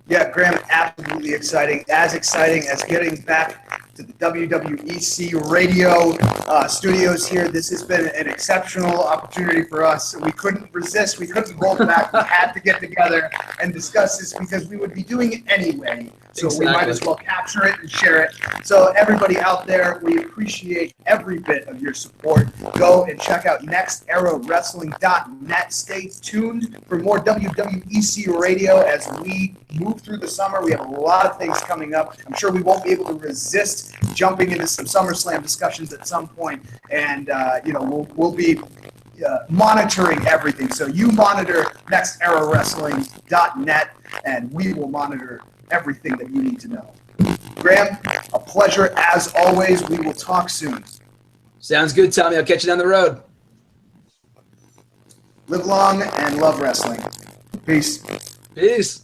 Yeah, Graham, absolutely exciting. As exciting as getting back to the WWEC radio studios here. This has been an exceptional opportunity for us. We couldn't resist. We couldn't hold back. We had to get together and discuss this because we would be doing it anyway. So We might as well capture it and share it. So everybody out there, we appreciate every bit of your support. Go and check out nexterrawrestling.net. Stay tuned for more WWEC radio as we move through the summer. We have a lot of things coming up. I'm sure we won't be able to resist jumping into some SummerSlam discussions at some point, and we'll be monitoring everything. So you monitor nexterrawrestling.net, and we will monitor everything that you need to know. Graham, a pleasure as always. We will talk soon. Sounds good, Tommy. I'll catch you down the road. Live long and love wrestling. Peace. Peace.